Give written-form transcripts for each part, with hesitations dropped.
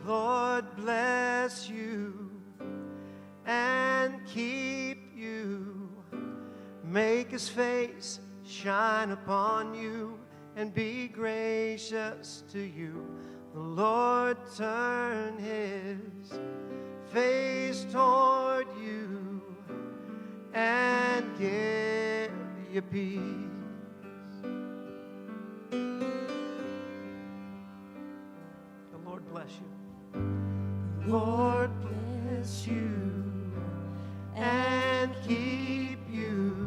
Lord bless you and keep you. Make his face shine upon you and be gracious to you. The Lord turn his face toward you and give you peace. The Lord bless you. The Lord bless you and keep you.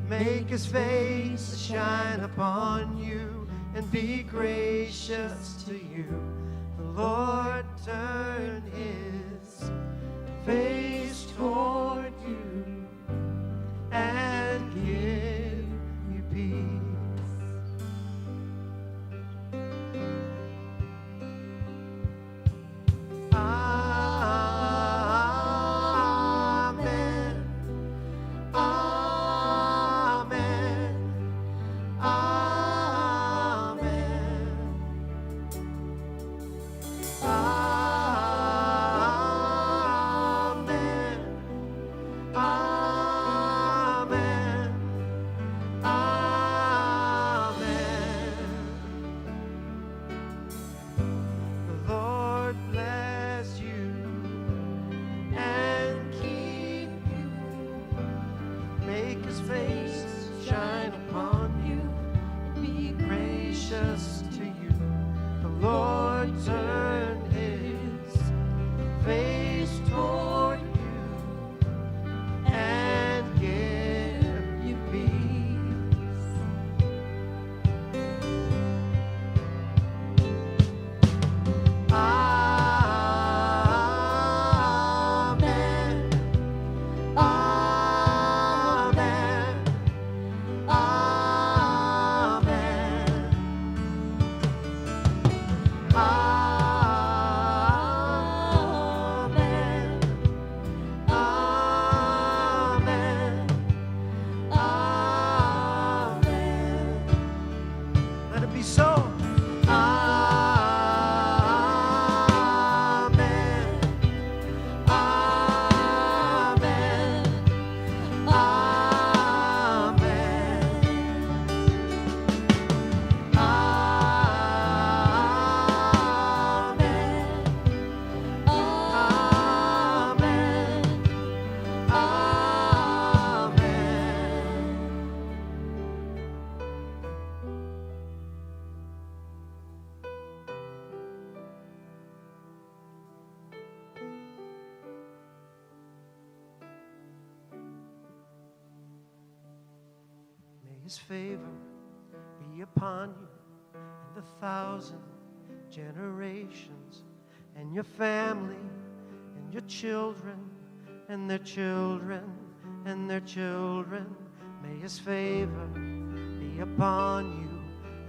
Make his face shine upon you and be gracious to you. The Lord turn his face toward you and give you peace. Amen. Amen. Amen. Amen. Amen. Amen. The Lord bless you and keep you. Make his face shine upon you. Be gracious to you. The Lord turn his face toward you and give you peace. Amen. Amen. Amen. Amen. Amen. Amen. Let it be so. Amen. Amen. Amen. May his favor be upon you and 1,000 generations, and your family and your children and their children and their children. May his favor be upon you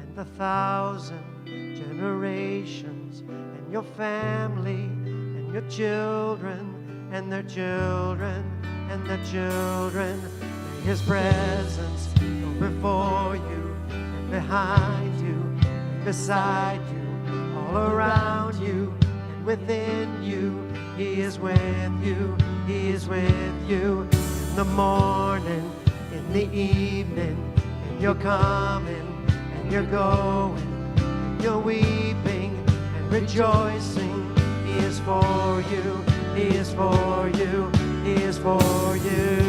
and 1,000 generations, and your family and your children and their children and their children. May his presence go before you and behind you and beside you, all around you and within you. He is with you. He is with you in the morning, in the evening, and you're coming and you're going, and you're weeping and rejoicing. He is for you. He is for you. He is for you.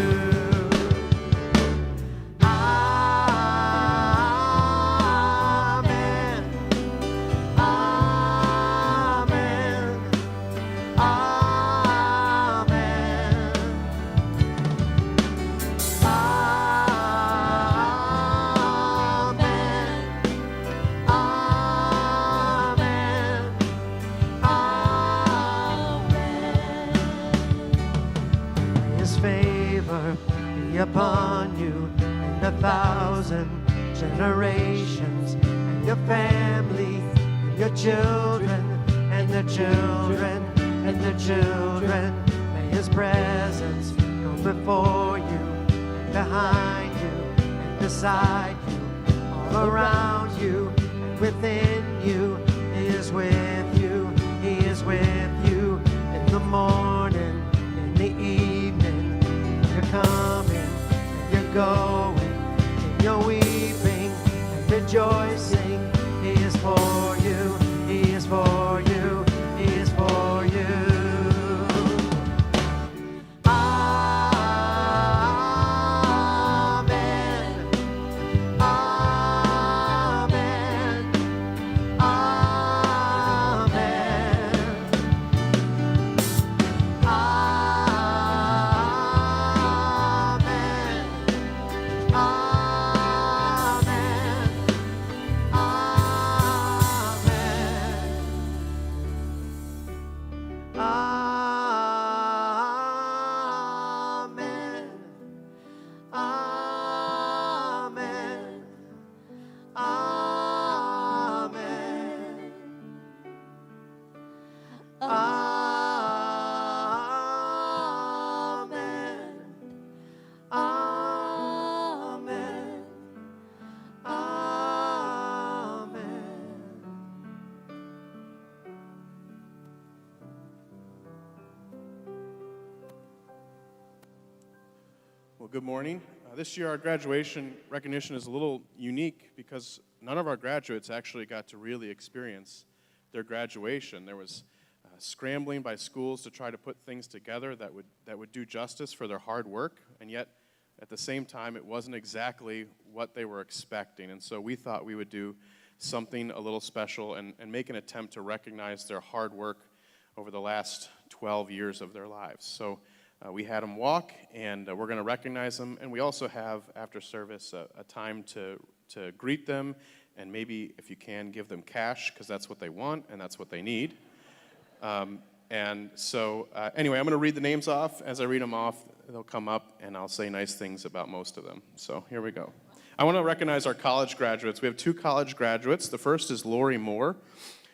Amen. Amen. Amen. Upon you and 1,000 generations, and your family and your children and their children and their children. May his presence go before you and behind you and beside you, all around you and within you. He is with you. He Well, good morning. This year our graduation recognition is a little unique because none of our graduates actually got to really experience their graduation. There was scrambling by schools to try to put things together that would do justice for their hard work, and yet at the same time it wasn't exactly what they were expecting. And so we thought we would do something a little special and make an attempt to recognize their hard work over the last 12 years of their lives. So we had them walk, and we're going to recognize them. And we also have, after service, a time to greet them, and maybe, if you can, give them cash, because that's what they want and that's what they need. And so, anyway, I'm going to read the names off. As I read them off, they'll come up, and I'll say nice things about most of them. So here we go. I want to recognize our college graduates. We have 2 college graduates. The first is Lori Moore.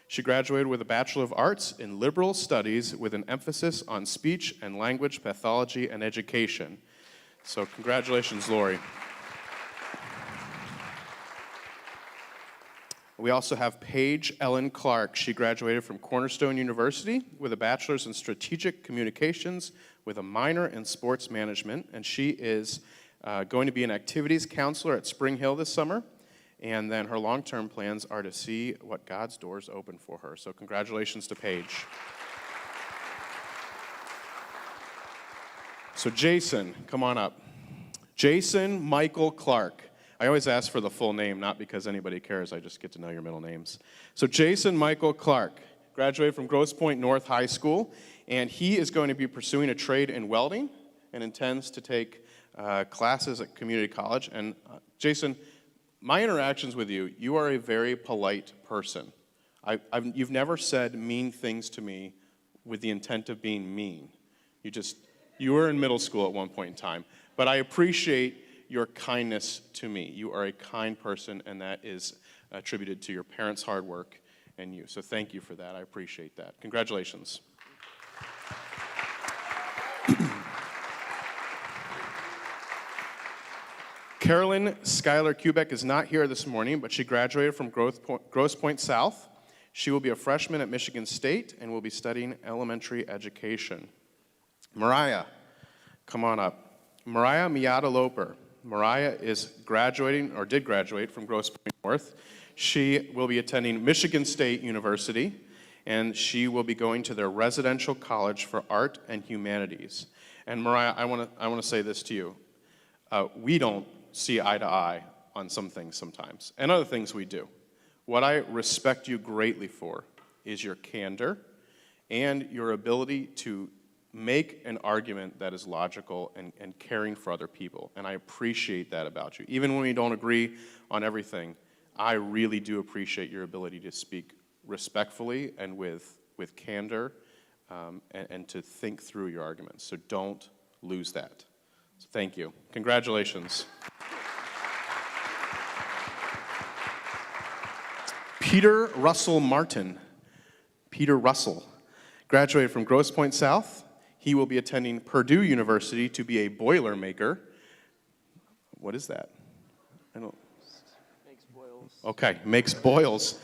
She graduated with a Bachelor of Arts in Liberal Studies with an emphasis on speech and language pathology and education. So congratulations, Lori. We also have Paige Ellen Clark. She graduated from Cornerstone University with a Bachelor's in Strategic Communications with a minor in Sports Management, and she is going to be an activities counselor at Spring Hill this summer. And then her long-term plans are to see what God's doors open for her. So congratulations to Paige. So Jason, come on up. Jason Michael Clark. I always ask for the full name, not because anybody cares. I just get to know your middle names. So Jason Michael Clark graduated from Grosse Pointe North High School, and he is going to be pursuing a trade in welding and intends to take classes at community college. And Jason, my interactions with you, you are a very polite person. You've never said mean things to me with the intent of being mean. You were in middle school at one point in time. But I appreciate your kindness to me. You are a kind person, and that is attributed to your parents' hard work and you. So thank you for that. I appreciate that. Congratulations. Carolyn Schuyler Kubek is not here this morning, but she graduated from Grosse Pointe South. She will be a freshman at Michigan State and will be studying elementary education. Mariah, come on up. Mariah Loper. Mariah is graduating, or did graduate, from Grosse Pointe North. She will be attending Michigan State University, and she will be going to their residential college for art and humanities. And Mariah, I want to say this to you. We don't see eye to eye on some things sometimes, and other things we do. What I respect you greatly for is your candor and your ability to make an argument that is logical and caring for other people, and I appreciate that about you. Even when we don't agree on everything, I really do appreciate your ability to speak respectfully and with candor and to think through your arguments, so don't lose that. So thank you. Congratulations. Peter Russell Martin. Peter Russell graduated from Grosse Pointe South. He will be attending Purdue University to be a boiler maker. What is that? I don't. Makes boils. Okay, makes boils.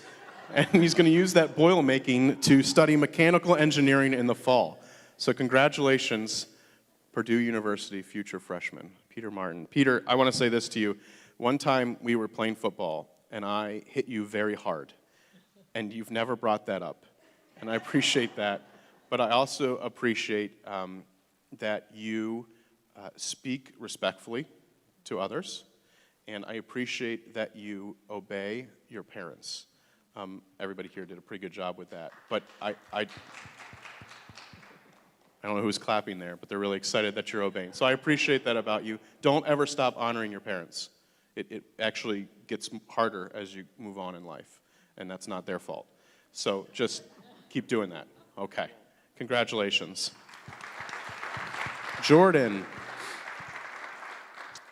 And he's going to use that boil making to study mechanical engineering in the fall. So congratulations, Purdue University future freshman, Peter Martin. Peter, I want to say this to you. One time we were playing football, and I hit you very hard, and you've never brought that up, and I appreciate that. But I also appreciate that you speak respectfully to others, and I appreciate that you obey your parents. Everybody here did a pretty good job with that, but I don't know who's clapping there, but they're really excited that you're obeying. So I appreciate that about you. Don't ever stop honoring your parents. It actually gets harder as you move on in life, and that's not their fault. So just keep doing that. Okay. Congratulations. Jordyn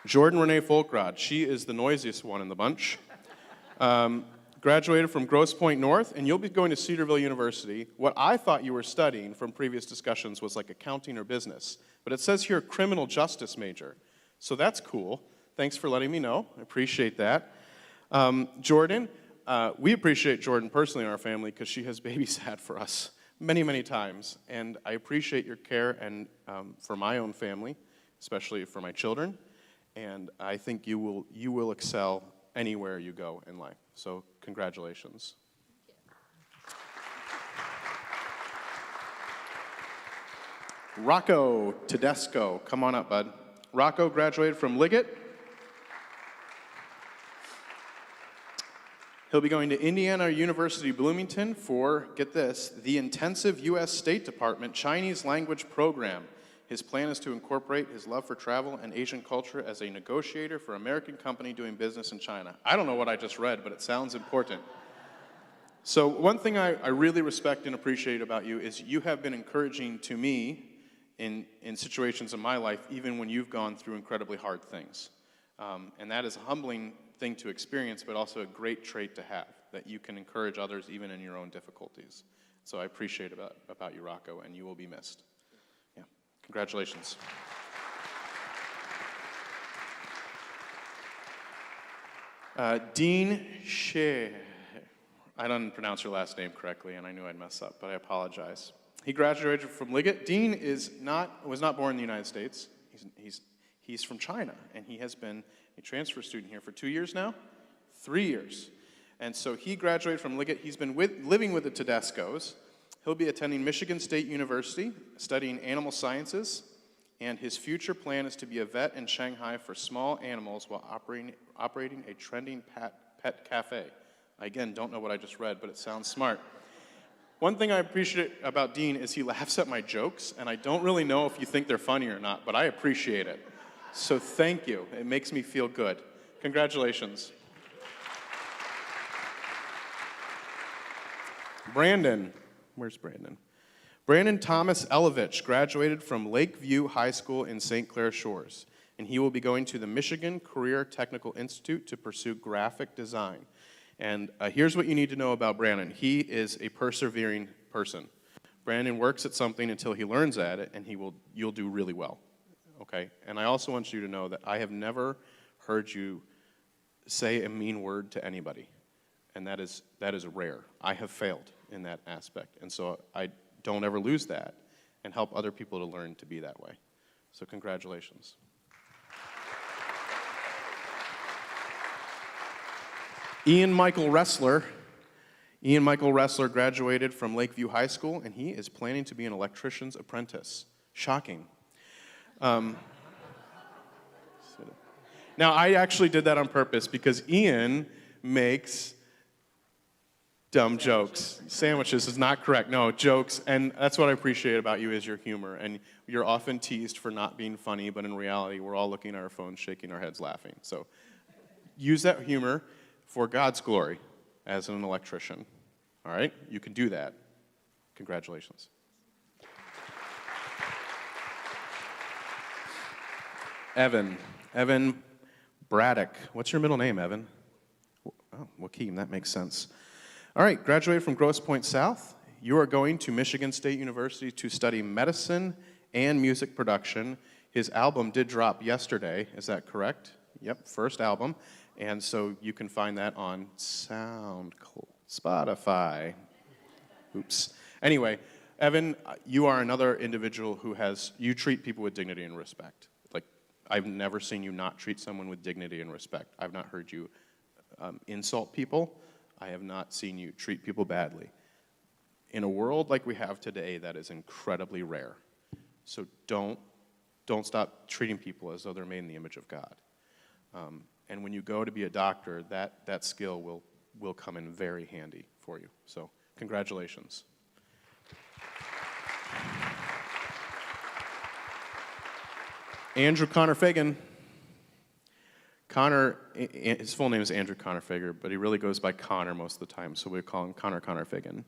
Renee Foulkrod. She is the noisiest one in the bunch. Graduated from Grosse Pointe North, and you'll be going to Cedarville University. What I thought you were studying from previous discussions was like accounting or business, but it says here criminal justice major. So that's cool. Thanks for letting me know. I appreciate that. Jordyn, we appreciate Jordyn personally in our family because she has babysat for us many, many times, and I appreciate your care and for my own family, especially for my children. and I think you will excel anywhere you go in life. So congratulations. Rocco Tedesco, come on up, bud. Rocco graduated from Liggett. He'll be going to Indiana University Bloomington for, get this, the intensive U.S. State Department Chinese language program. His plan is to incorporate his love for travel and Asian culture as a negotiator for an American company doing business in China. I don't know what I just read, but it sounds important. So one thing I really respect and appreciate about you is you have been encouraging to me in situations in my life, even when you've gone through incredibly hard things. And that is a humbling thing to experience, but also a great trait to have, that you can encourage others even in your own difficulties. So I appreciate about you, Rocco, and you will be missed. Yeah, congratulations. Dean Shea. I didn't pronounce your last name correctly, and I knew I'd mess up, but I apologize. He graduated from Liggett. Dean was not born in the United States. He's from China, and he has been a transfer student here for 2 years now? 3 years. And so he graduated from Liggett. He's been living with the Tedescos. He'll be attending Michigan State University, studying animal sciences, and his future plan is to be a vet in Shanghai for small animals while operating a trending pet cafe. I, again, don't know what I just read, but it sounds smart. One thing I appreciate about Dean is he laughs at my jokes, and I don't really know if you think they're funny or not, but I appreciate it. So thank you. It makes me feel good. Congratulations. Brandon. Where's Brandon? Brandon Thomas Ellavich graduated from Lakeview High School in St. Clair Shores, and he will be going to the Michigan Career Technical Institute to pursue graphic design. And here's what you need to know about Brandon. He is a persevering person. Brandon works at something until he learns at it, and you'll do really well. Okay? And I also want you to know that I have never heard you say a mean word to anybody, and that is rare. I have failed in that aspect, and so I don't ever lose that and help other people to learn to be that way. So congratulations. Ian Michael Ressler. Ian Michael Ressler graduated from Lakeview High School, and he is planning to be an electrician's apprentice. Shocking. Now, I actually did that on purpose because Ian makes dumb jokes. Sandwiches is not correct. No, jokes. And that's what I appreciate about you is your humor. And you're often teased for not being funny, but in reality, we're all looking at our phones, shaking our heads, laughing. So use that humor for God's glory as an electrician. All right? You can do that. Congratulations. Evan Braddock. What's your middle name, Evan? Oh, Wakeem, that makes sense. All right, graduated from Grosse Pointe South. You are going to Michigan State University to study medicine and music production. His album did drop yesterday, is that correct? Yep, first album. And so you can find that on Spotify. Oops. Anyway, Evan, you are another individual you treat people with dignity and respect. Like, I've never seen you not treat someone with dignity and respect. I've not heard you insult people. I have not seen you treat people badly. In a world like we have today, that is incredibly rare. So don't stop treating people as though they're made in the image of God. And when you go to be a doctor, that skill will come in very handy for you. So congratulations. Andrew Connor Fagan. Connor, his full name is Andrew Connor Fager, but he really goes by Connor most of the time, so we call him Connor Fagan.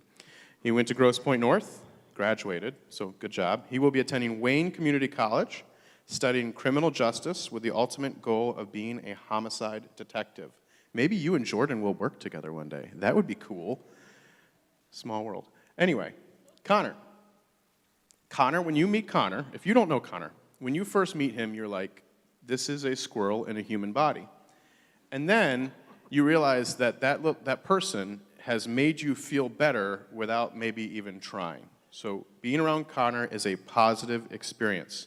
He went to Grosse Pointe North, graduated, so good job. He will be attending Wayne Community College, studying criminal justice with the ultimate goal of being a homicide detective. Maybe you and Jordyn will work together one day. That would be cool. Small world. Anyway, Connor, when you meet Connor, if you don't know Connor, when you first meet him, you're like, this is a squirrel in a human body. And then you realize that person has made you feel better without maybe even trying. So being around Connor is a positive experience.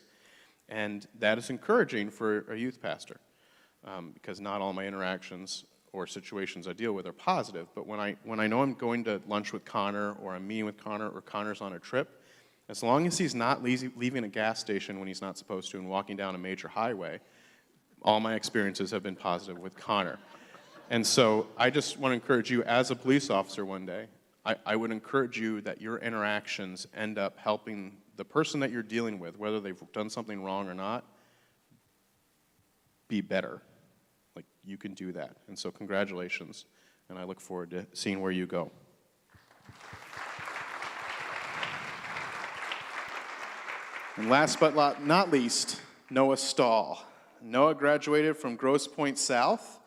And that is encouraging for a youth pastor. because not all my interactions or situations I deal with are positive. But when I know I'm going to lunch with Connor, or I'm meeting with Connor, or Connor's on a trip, as long as he's not leaving a gas station when he's not supposed to and walking down a major highway, all my experiences have been positive with Connor. And so I just want to encourage you, as a police officer one day, I would encourage you that your interactions end up helping the person that you're dealing with, whether they've done something wrong or not, be better. Like, you can do that. And so congratulations, and I look forward to seeing where you go. And last but not least, Noah Stahl. Noah graduated from Grosse Pointe South,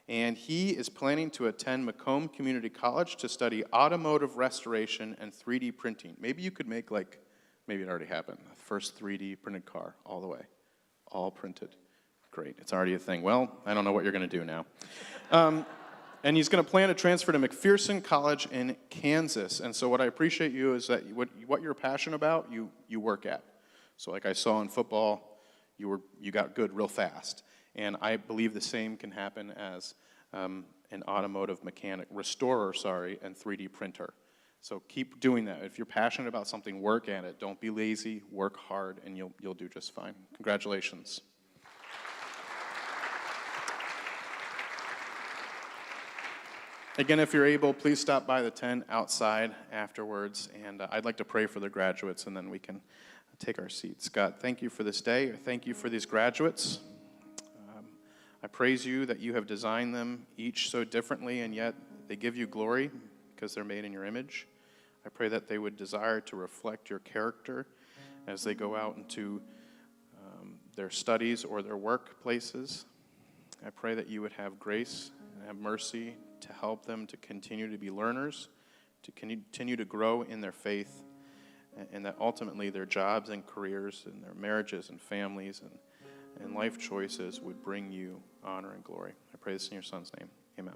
and he is planning to attend Macomb Community College to study automotive restoration and 3D printing. Maybe you could make, like, maybe it already happened, the first 3D printed car all the way, all printed. Great, it's already a thing. Well, I don't know what you're going to do now. And he's going to plan to transfer to McPherson College in Kansas. And so what I appreciate you is that what you're passionate about, you work at. So like I saw in football, you got good real fast. And I believe the same can happen as an automotive mechanic, restorer, and 3D printer. So keep doing that. If you're passionate about something, work at it. Don't be lazy, work hard, and you'll do just fine. Congratulations. Again, if you're able, please stop by the tent outside afterwards, and I'd like to pray for the graduates, and then we can take our seats. God, thank you for this day. Thank you for these graduates. I praise you that you have designed them each so differently, and yet they give you glory because they're made in your image. I pray that they would desire to reflect your character as they go out into their studies or their workplaces. I pray that you would have grace and have mercy to help them to continue to be learners, to continue to grow in their faith, and that ultimately their jobs and careers and their marriages and families and life choices would bring you honor and glory. I pray this in your Son's name. Amen.